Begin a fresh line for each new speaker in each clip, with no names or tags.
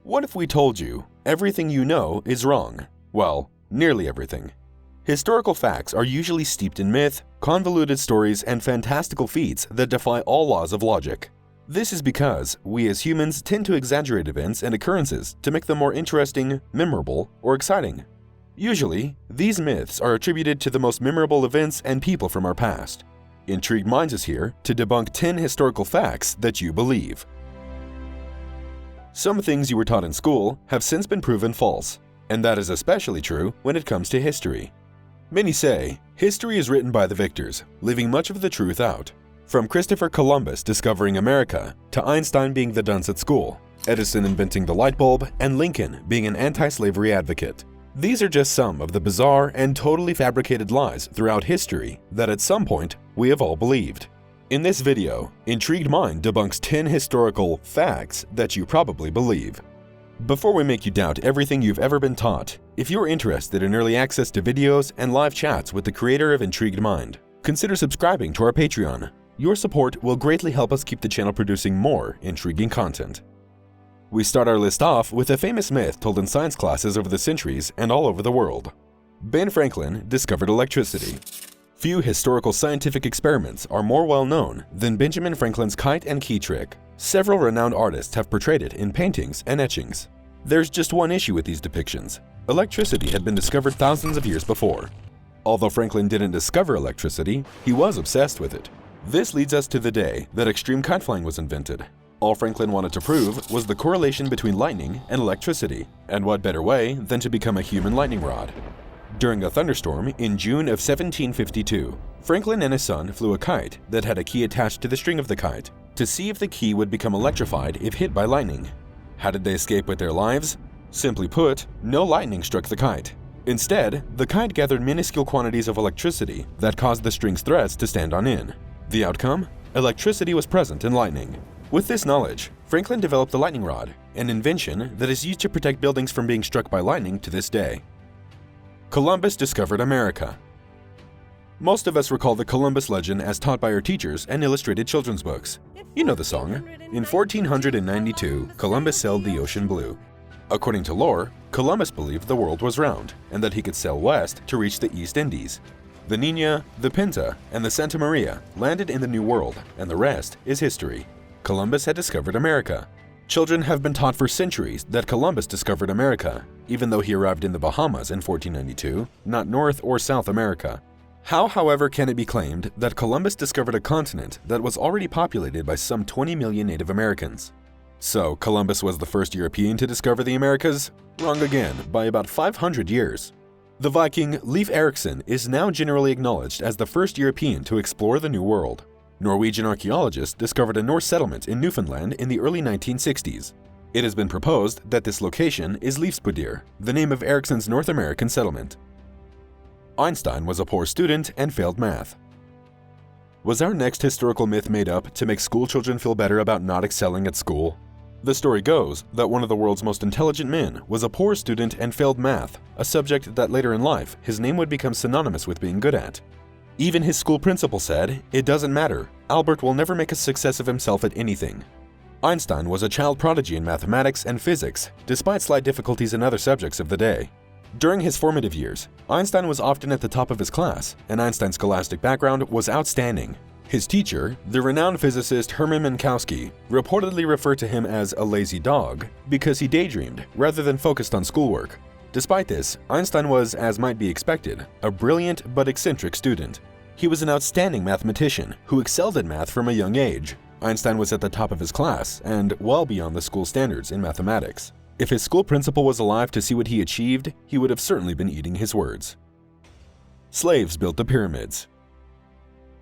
What if we told you everything you know is wrong? Well, nearly everything. Historical facts are usually steeped in myth, convoluted stories, and fantastical feats that defy all laws of logic. This is because we as humans tend to exaggerate events and occurrences to make them more interesting, memorable, or exciting. Usually, these myths are attributed to the most memorable events and people from our past. Intrigued Minds is here to debunk 10 historical facts that you believe. Some things you were taught in school have since been proven false, and that is especially true when it comes to history. Many say, history is written by the victors, leaving much of the truth out. From Christopher Columbus discovering America, to Einstein being the dunce at school, Edison inventing the light bulb, and Lincoln being an anti-slavery advocate. These are just some of the bizarre and totally fabricated lies throughout history that at some point we have all believed. In this video, Intrigued Mind debunks 10 historical facts that you probably believe. Before we make you doubt everything you've ever been taught, if you're interested in early access to videos and live chats with the creator of Intrigued Mind, consider subscribing to our Patreon. Your support will greatly help us keep the channel producing more intriguing content. We start our list off with a famous myth told in science classes over the centuries and all over the world. Ben Franklin discovered electricity. Few historical scientific experiments are more well known than Benjamin Franklin's kite and key trick. Several renowned artists have portrayed it in paintings and etchings. There's just one issue with these depictions. Electricity had been discovered thousands of years before. Although Franklin didn't discover electricity, he was obsessed with it. This leads us to the day that extreme kite flying was invented. All Franklin wanted to prove was the correlation between lightning and electricity, and what better way than to become a human lightning rod. During a thunderstorm in June of 1752, Franklin and his son flew a kite that had a key attached to the string of the kite to see if the key would become electrified if hit by lightning. How did they escape with their lives? Simply put, no lightning struck the kite. Instead, the kite gathered minuscule quantities of electricity that caused the string's threads to stand on end. The outcome? Electricity was present in lightning. With this knowledge, Franklin developed the lightning rod, an invention that is used to protect buildings from being struck by lightning to this day. Columbus discovered America. Most of us recall the Columbus legend as taught by our teachers and illustrated children's books. You know the song. In 1492, Columbus sailed the ocean blue. According to lore, Columbus believed the world was round and that he could sail west to reach the East Indies. The Nina, the Pinta, and the Santa Maria landed in the New World, and the rest is history. Columbus had discovered America. Children have been taught for centuries that Columbus discovered America, even though he arrived in the Bahamas in 1492, not North or South America. How, however, can it be claimed that Columbus discovered a continent that was already populated by some 20 million Native Americans? So, Columbus was the first European to discover the Americas? Wrong again, by about 500 years. The Viking Leif Erikson is now generally acknowledged as the first European to explore the New World. Norwegian archaeologists discovered a Norse settlement in Newfoundland in the early 1960s. It has been proposed that this location is Leifsbudir, the name of Eriksson's North American settlement. Einstein was a poor student and failed math. Was our next historical myth made up to make school children feel better about not excelling at school? The story goes that one of the world's most intelligent men was a poor student and failed math, a subject that later in life his name would become synonymous with being good at. Even his school principal said, "It doesn't matter, Albert will never make a success of himself at anything." Einstein was a child prodigy in mathematics and physics, despite slight difficulties in other subjects of the day. During his formative years, Einstein was often at the top of his class, and Einstein's scholastic background was outstanding. His teacher, the renowned physicist Hermann Minkowski, reportedly referred to him as a lazy dog because he daydreamed rather than focused on schoolwork. Despite this, Einstein was, as might be expected, a brilliant but eccentric student. He was an outstanding mathematician who excelled at math from a young age. Einstein was at the top of his class and well beyond the school standards in mathematics. If his school principal was alive to see what he achieved, he would have certainly been eating his words. Slaves built the pyramids.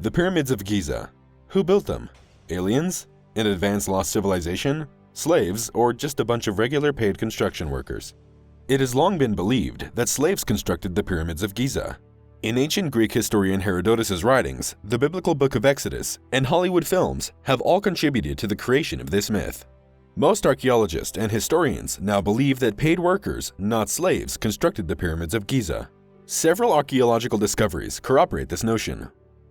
The pyramids of Giza. Who built them? Aliens? An advanced lost civilization? Slaves, or just a bunch of regular paid construction workers? It has long been believed that slaves constructed the pyramids of Giza. In ancient Greek historian Herodotus' writings, the biblical book of Exodus, and Hollywood films have all contributed to the creation of this myth. Most archaeologists and historians now believe that paid workers, not slaves, constructed the pyramids of Giza. Several archaeological discoveries corroborate this notion.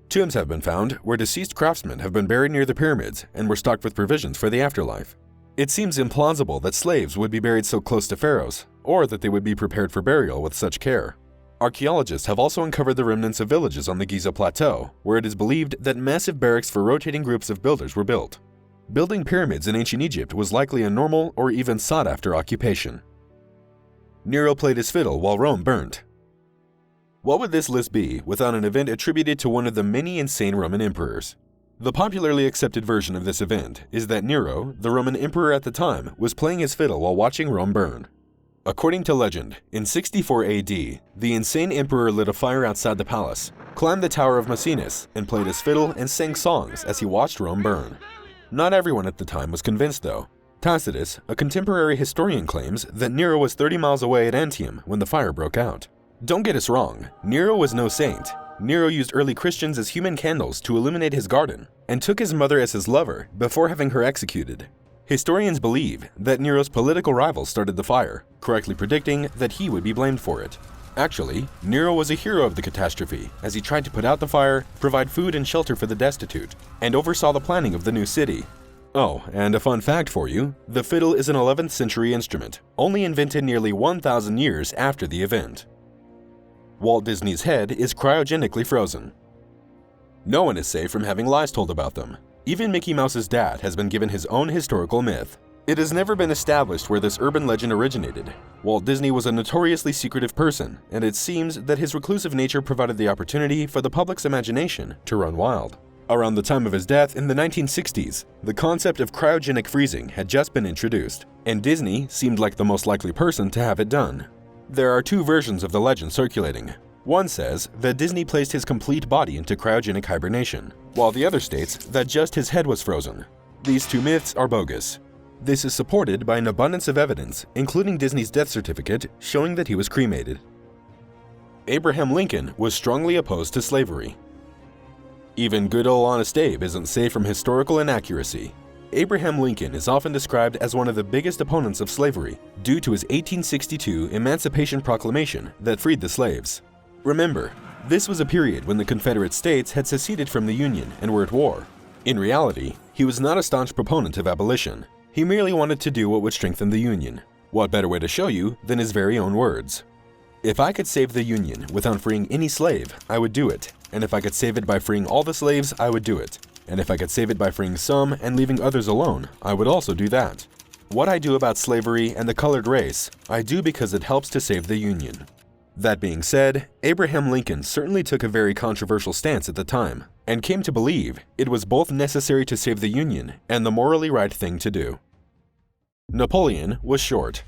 Tombs have been found where deceased craftsmen have been buried near the pyramids and were stocked with provisions for the afterlife. It seems implausible that slaves would be buried so close to pharaohs, or that they would be prepared for burial with such care. Archaeologists have also uncovered the remnants of villages on the Giza plateau, where it is believed that massive barracks for rotating groups of builders were built. Building pyramids in ancient Egypt was likely a normal or even sought-after occupation. Nero played his fiddle while Rome burnt. What would this list be without an event attributed to one of the many insane Roman emperors? The popularly accepted version of this event is that Nero, the Roman emperor at the time, was playing his fiddle while watching Rome burn. According to legend, in 64 AD, the insane emperor lit a fire outside the palace, climbed the Tower of Maecenas, and played his fiddle and sang songs as he watched Rome burn. Not everyone at the time was convinced, though. Tacitus, a contemporary historian, claims that Nero was 30 miles away at Antium when the fire broke out. Don't get us wrong, Nero was no saint. Nero used early Christians as human candles to illuminate his garden, and took his mother as his lover before having her executed. Historians believe that Nero's political rivals started the fire, correctly predicting that he would be blamed for it. Actually, Nero was a hero of the catastrophe, as he tried to put out the fire, provide food and shelter for the destitute, and oversaw the planning of the new city. Oh, and a fun fact for you, the fiddle is an 11th century instrument, only invented nearly 1,000 years after the event. Walt Disney's head is cryogenically frozen. No one is safe from having lies told about them. Even Mickey Mouse's dad has been given his own historical myth. It has never been established where this urban legend originated. Walt Disney was a notoriously secretive person, and it seems that his reclusive nature provided the opportunity for the public's imagination to run wild. Around the time of his death in the 1960s, the concept of cryogenic freezing had just been introduced, and Disney seemed like the most likely person to have it done. There are two versions of the legend circulating. One says that Disney placed his complete body into cryogenic hibernation, while the other states that just his head was frozen. These two myths are bogus. This is supported by an abundance of evidence, including Disney's death certificate showing that he was cremated. Abraham Lincoln was strongly opposed to slavery. Even good old Honest Abe isn't safe from historical inaccuracy. Abraham Lincoln is often described as one of the biggest opponents of slavery due to his 1862 Emancipation Proclamation that freed the slaves. Remember, this was a period when the Confederate States had seceded from the Union and were at war. In reality, he was not a staunch proponent of abolition. He merely wanted to do what would strengthen the Union. What better way to show you than his very own words? If I could save the Union without freeing any slave, I would do it. And if I could save it by freeing all the slaves, I would do it. And if I could save it by freeing some and leaving others alone, I would also do that. What I do about slavery and the colored race, I do because it helps to save the Union. That being said, Abraham Lincoln certainly took a very controversial stance at the time, and came to believe it was both necessary to save the Union and the morally right thing to do. Napoleon was short.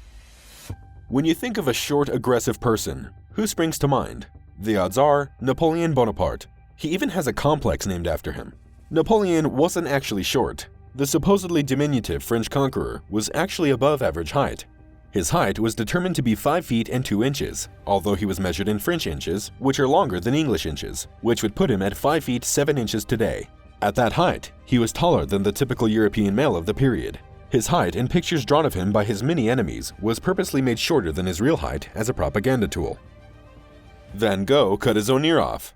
When you think of a short, aggressive person, who springs to mind? The odds are Napoleon Bonaparte. He even has a complex named after him. Napoleon wasn't actually short. The supposedly diminutive French conqueror was actually above average height. His height was determined to be 5 feet and 2 inches, although he was measured in French inches, which are longer than English inches, which would put him at 5 feet 7 inches today. At that height, he was taller than the typical European male of the period. His height in pictures drawn of him by his many enemies was purposely made shorter than his real height as a propaganda tool. Van Gogh cut his own ear off.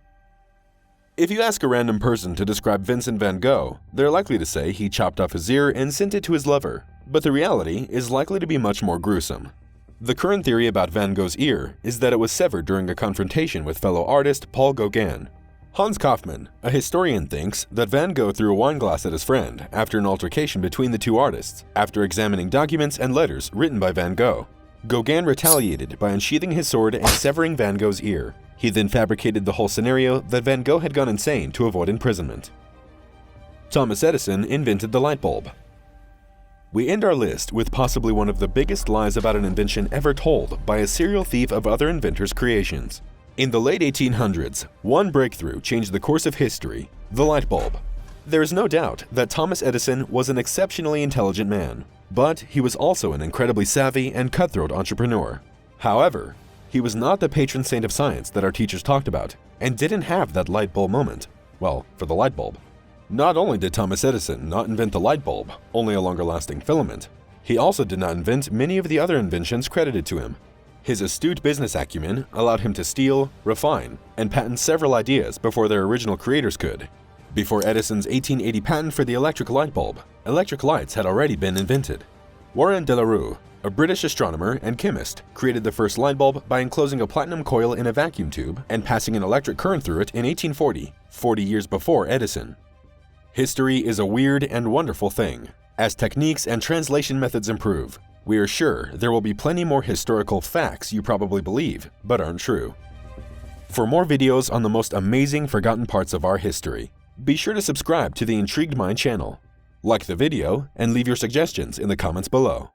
If you ask a random person to describe Vincent van Gogh, they're likely to say he chopped off his ear and sent it to his lover, but the reality is likely to be much more gruesome. The current theory about Van Gogh's ear is that it was severed during a confrontation with fellow artist Paul Gauguin. Hans Kaufmann, a historian, thinks that Van Gogh threw a wine glass at his friend after an altercation between the two artists, after examining documents and letters written by Van Gogh. Gauguin retaliated by unsheathing his sword and severing Van Gogh's ear. He then fabricated the whole scenario that Van Gogh had gone insane to avoid imprisonment. Thomas Edison invented the light bulb. We end our list with possibly one of the biggest lies about an invention ever told by a serial thief of other inventors' creations. In the late 1800s, one breakthrough changed the course of history: the light bulb. There is no doubt that Thomas Edison was an exceptionally intelligent man, but he was also an incredibly savvy and cutthroat entrepreneur. However, he was not the patron saint of science that our teachers talked about, and didn't have that light bulb moment. Well, for the light bulb. Not only did Thomas Edison not invent the light bulb, only a longer-lasting filament, he also did not invent many of the other inventions credited to him. His astute business acumen allowed him to steal, refine, and patent several ideas before their original creators could. Before Edison's 1880 patent for the electric light bulb, electric lights had already been invented. Warren de la Rue, a British astronomer and chemist, created the first light bulb by enclosing a platinum coil in a vacuum tube and passing an electric current through it in 1840, 40 years before Edison. History is a weird and wonderful thing. As techniques and translation methods improve, we are sure there will be plenty more historical facts you probably believe, but aren't true. For more videos on the most amazing forgotten parts of our history, be sure to subscribe to the Intrigued Mind channel. Like the video and leave your suggestions in the comments below.